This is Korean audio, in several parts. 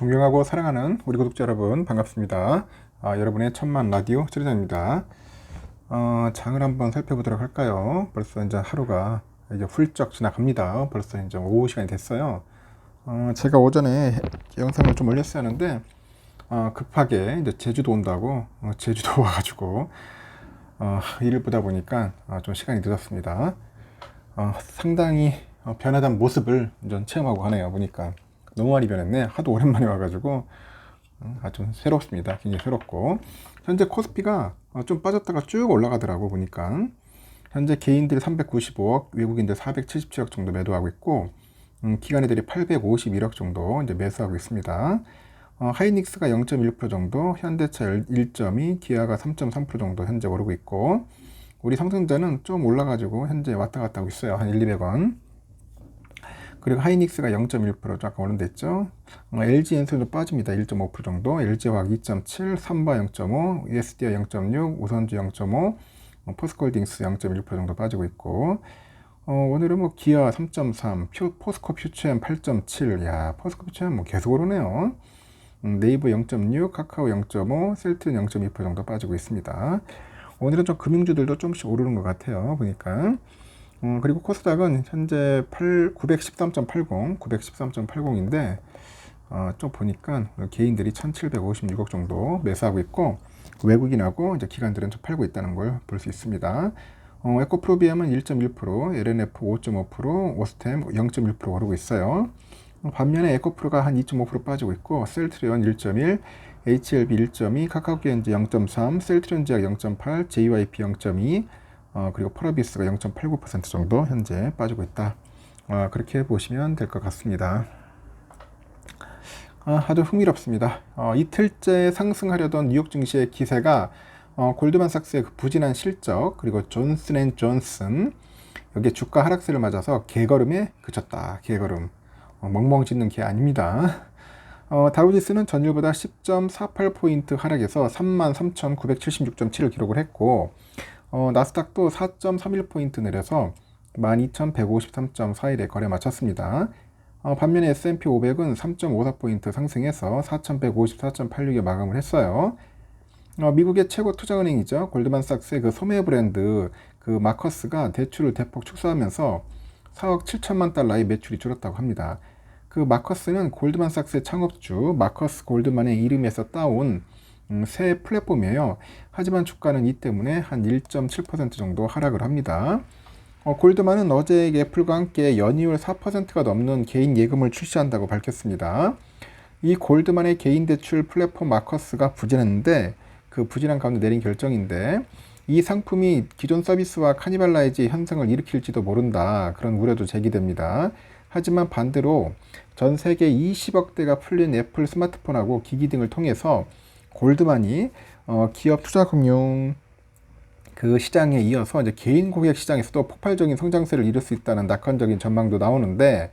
존경하고 사랑하는 우리 구독자 여러분 반갑습니다. 여러분의 천만 라디오 최대장입니다. 장을 한번 살펴보도록 할까요? 벌써 이제 하루가 이제 훌쩍 지나갑니다. 벌써 이제 오후 시간이 됐어요. 제가 오전에 영상을 좀 올렸어야 하는데 급하게 이제 제주도 온다고 제주도 와가지고 일을 보다 보니까 좀 시간이 늦었습니다. 상당히 변하던 모습을 좀 체험하고 가네요. 보니까 너무 많이 변했네. 하도 오랜만에 와가지고 아주 새롭습니다. 굉장히 새롭고 현재 코스피가 좀 빠졌다가 쭉 올라가더라고. 보니까 현재 개인들이 395억, 외국인들 477억 정도 매도하고 있고 기관애들이 851억 정도 이제 매수하고 있습니다. 하이닉스가 0.1% 정도, 현대차 1.2, 기아가 3.3% 정도 현재 오르고 있고, 우리 삼성전자는 좀 올라가지고 현재 왔다 갔다 하고 있어요. 한 1, 200원. 그리고 하이닉스가 0.1% 아까 오른됐죠. LG엔솔도 빠집니다. 1.5% 정도. LG화학 2.7, 삼바 0.5, USDI 0.6, 우선주 0.5, 포스코홀딩스 0.1% 정도 빠지고 있고, 오늘은 뭐 기아 3.3, 포스코 퓨처엠 8.7, 야 포스코 퓨처엠 뭐 계속 오르네요. 네이버 0.6, 카카오 0.5, 셀트는 0.2% 정도 빠지고 있습니다. 오늘은 좀 금융주들도 좀씩 오르는 것 같아요. 보니까. 그리고 코스닥은 현재 913.80, 913.80인데, 좀 보니까 개인들이 1756억 정도 매수하고 있고, 외국인하고 이제 기관들은 좀 팔고 있다는 걸 볼 수 있습니다. 에코프로비엠은 1.1%, LNF 5.5%, 오스템 0.1% 오르고 있어요. 반면에 에코프로가 한 2.5% 빠지고 있고, 셀트리온 1.1, HLB 1.2, 카카오게인지 0.3, 셀트리온제약 0.8, JYP 0.2, 그리고 펄어비스가 0.89% 정도 현재 빠지고 있다. 그렇게 보시면 될 것 같습니다. 아주 흥미롭습니다. 이틀째 상승하려던 뉴욕 증시의 기세가 골드만삭스의 그 부진한 실적, 그리고 존슨앤존슨 여기에 주가 하락세를 맞아서 개걸음에 그쳤다. 개걸음. 멍멍 짖는 개 아닙니다. 다우지수는 전일보다 10.48포인트 하락해서 33,976.7을 기록을 했고, 나스닥도 4.31포인트 내려서 12,153.41에 거래 마쳤습니다. 반면에 S&P 500은 3.54포인트 상승해서 4,154.86에 마감을 했어요. 미국의 최고 투자은행이죠. 골드만삭스의 그 소매 브랜드 그 마커스가 대출을 대폭 축소하면서 4억 7천만 달러의 매출이 줄었다고 합니다. 그 마커스는 골드만삭스의 창업주 마커스 골드만의 이름에서 따온 새 플랫폼이에요. 하지만 주가는 이 때문에 한 1.7% 정도 하락을 합니다. 골드만은 어제 애플과 함께 연이율 4%가 넘는 개인 예금을 출시한다고 밝혔습니다. 이 골드만의 개인 대출 플랫폼 마커스가 부진했는데 그 부진한 가운데 내린 결정인데 이 상품이 기존 서비스와 카니발라이즈 현상을 일으킬지도 모른다. 그런 우려도 제기됩니다. 하지만 반대로 전 세계 20억 대가 풀린 애플 스마트폰하고 기기 등을 통해서 골드만이 기업 투자금융 그 시장에 이어서 이제 개인 고객 시장에서도 폭발적인 성장세를 이룰 수 있다는 낙관적인 전망도 나오는데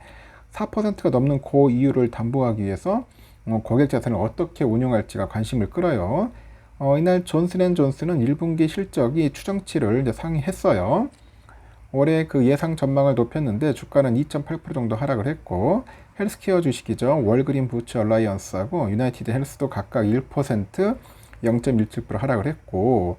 4%가 넘는 고이율을 담보하기 위해서 고객 자산을 어떻게 운용할지가 관심을 끌어요. 이날 존슨앤존슨은 1분기 실적이 추정치를 이제 상회했어요. 올해 그 예상 전망을 높였는데 주가는 2.8% 정도 하락을 했고, 헬스케어 주식이죠. 월그린 부츠 얼라이언스하고 유나이티드 헬스도 각각 1%, 0.17% 하락을 했고,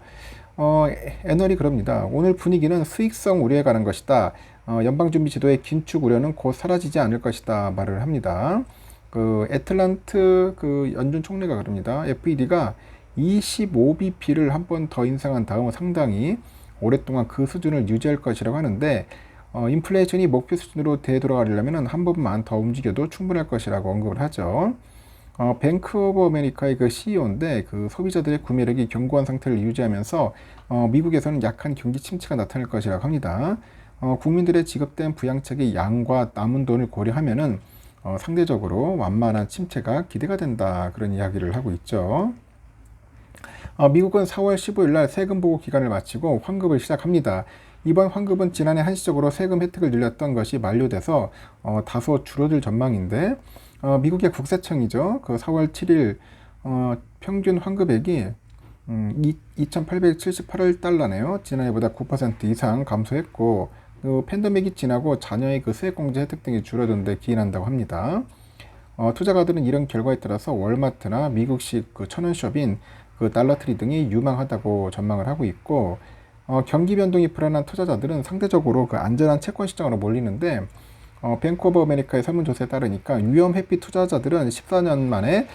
애널이 그럽니다. 오늘 분위기는 수익성 우려에 가는 것이다. 연방준비제도의 긴축 우려는 곧 사라지지 않을 것이다. 말을 합니다. 그 애틀란트 그 연준 총리가 그럽니다. FED가 25bp를 한 번 더 인상한 다음 상당히 오랫동안 그 수준을 유지할 것이라고 하는데 인플레이션이 목표 수준으로 되돌아가려면 한 번만 더 움직여도 충분할 것이라고 언급을 하죠. 뱅크 오브 아메리카의 그 CEO인데 그 소비자들의 구매력이 견고한 상태를 유지하면서 미국에서는 약한 경기 침체가 나타날 것이라고 합니다. 국민들의 지급된 부양책의 양과 남은 돈을 고려하면은 상대적으로 완만한 침체가 기대가 된다. 그런 이야기를 하고 있죠. 미국은 4월 15일 날 세금 보고 기간을 마치고 환급을 시작합니다. 이번 환급은 지난해 한시적으로 세금 혜택을 늘렸던 것이 만료돼서 다소 줄어들 전망인데 미국의 국세청이죠. 그 4월 7일 평균 환급액이 2,878달러네요. 지난해보다 9% 이상 감소했고 팬데믹이 지나고 자녀의 그 세액공제 혜택 등이 줄어든 데 기인한다고 합니다. 투자가들은 이런 결과에 따라서 월마트나 미국식 그 천원숍인 그 달러트리 등이 유망하다고 전망을 하고 있고, 경기 변동이 불안한 투자자들은 상대적으로 그 안전한 채권 시장으로 몰리는데, 뱅크 오브 아메리카의 설문조사에 따르니까 위험 회피 투자자들은 14년 만에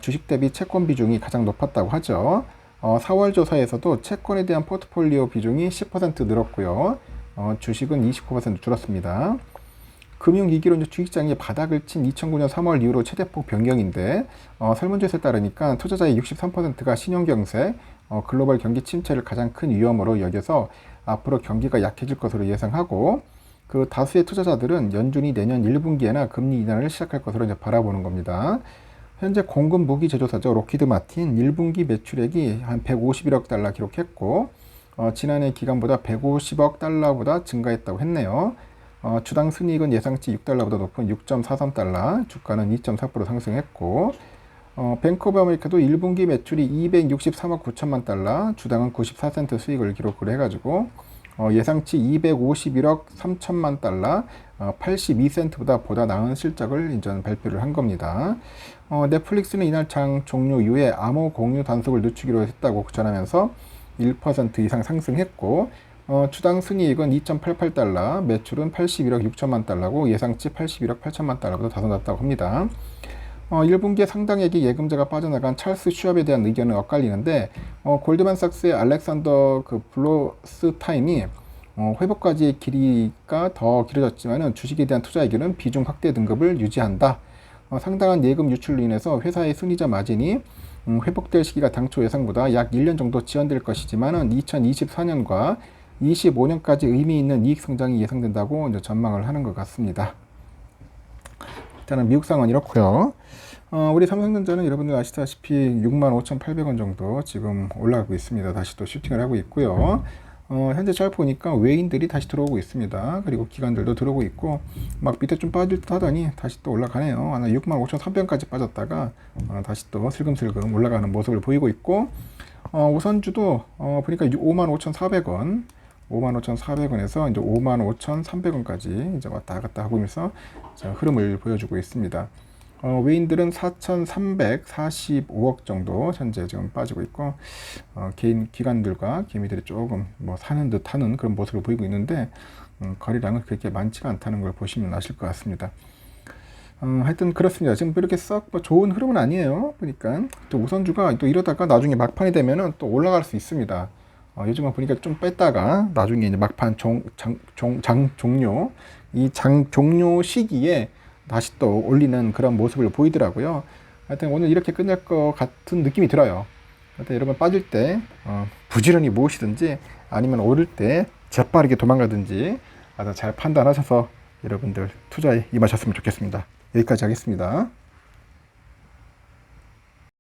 주식 대비 채권 비중이 가장 높았다고 하죠. 4월 조사에서도 채권에 대한 포트폴리오 비중이 10% 늘었고요. 주식은 29% 줄었습니다. 금융위기로 이제 주식시장이 바닥을 친 2009년 3월 이후로 최대폭 변경인데, 설문조사에 따르니까 투자자의 63%가 신용경색, 글로벌 경기 침체를 가장 큰 위험으로 여겨서 앞으로 경기가 약해질 것으로 예상하고, 그 다수의 투자자들은 연준이 내년 1분기에나 금리 인하를 시작할 것으로 이제 바라보는 겁니다. 현재 공급 무기 제조사죠. 록히드 마틴 1분기 매출액이 한 151억 달러 기록했고, 지난해 기간보다 150억 달러보다 증가했다고 했네요. 주당 순이익은 예상치 6달러보다 높은 6.43달러, 주가는 2.4% 상승했고, 뱅크 오브 아메리카도 1분기 매출이 263억 9천만 달러, 주당은 94센트 수익을 기록을 해가지고, 예상치 251억 3천만 달러, 82센트보다 보다 나은 실적을 이제 발표를 한 겁니다. 넷플릭스는 이날 장 종료 이후에 암호 공유 단속을 늦추기로 했다고 전하면서 1% 이상 상승했고, 주당 순이익은 2.88달러, 매출은 81억 6천만 달러고 예상치 81억 8천만 달러보다 더 낮다고 합니다. 1분기에 상당액의 예금자가 빠져나간 찰스 슈왑에 대한 의견은 엇갈리는데, 골드만삭스의 알렉산더 그 블로스타임이 회복까지의 길이가 더 길어졌지만은 주식에 대한 투자에게는 비중 확대 등급을 유지한다. 상당한 예금 유출로 인해서 회사의 순이자 마진이 회복될 시기가 당초 예상보다 약 1년 정도 지연될 것이지만은 2024년과 25년까지 의미 있는 이익 성장이 예상된다고 이제 전망을 하는 것 같습니다. 일단은 미국 상황은 이렇고요. 우리 삼성전자는 여러분들 아시다시피 65,800원 정도 지금 올라가고 있습니다. 다시 또 슈팅을 하고 있고요. 현재 잘 보니까 외인들이 다시 들어오고 있습니다. 그리고 기관들도 들어오고 있고, 막 밑에 좀 빠질 듯 하더니 다시 또 올라가네요. 65,300원까지 빠졌다가 다시 또 슬금슬금 올라가는 모습을 보이고 있고, 우선주도 보니까 55,400원, 55,400원에서 이제 55,300원까지 이제 왔다 갔다 하면서 흐름을 보여주고 있습니다. 외인들은 4,345억 정도 현재 지금 빠지고 있고, 개인 기관들과 개미들이 조금 뭐 사는 듯 하는 그런 모습을 보이고 있는데, 거래량은 그렇게 많지가 않다는 걸 보시면 아실 것 같습니다. 하여튼 그렇습니다. 지금 이렇게 썩 뭐 좋은 흐름은 아니에요. 보니까 또 우선주가 또 이러다가 나중에 막판이 되면은 또 올라갈 수 있습니다. 요즘은 보니까 좀 뺐다가 나중에 이제 막판 장 종료 시기에 다시 또 올리는 그런 모습을 보이더라고요. 하여튼 오늘 이렇게 끝날 것 같은 느낌이 들어요. 하여튼 여러분 빠질 때 부지런히 모으시든지 아니면 오를 때 재빠르게 도망가든지 아주 잘 판단하셔서 여러분들 투자에 임하셨으면 좋겠습니다. 여기까지 하겠습니다.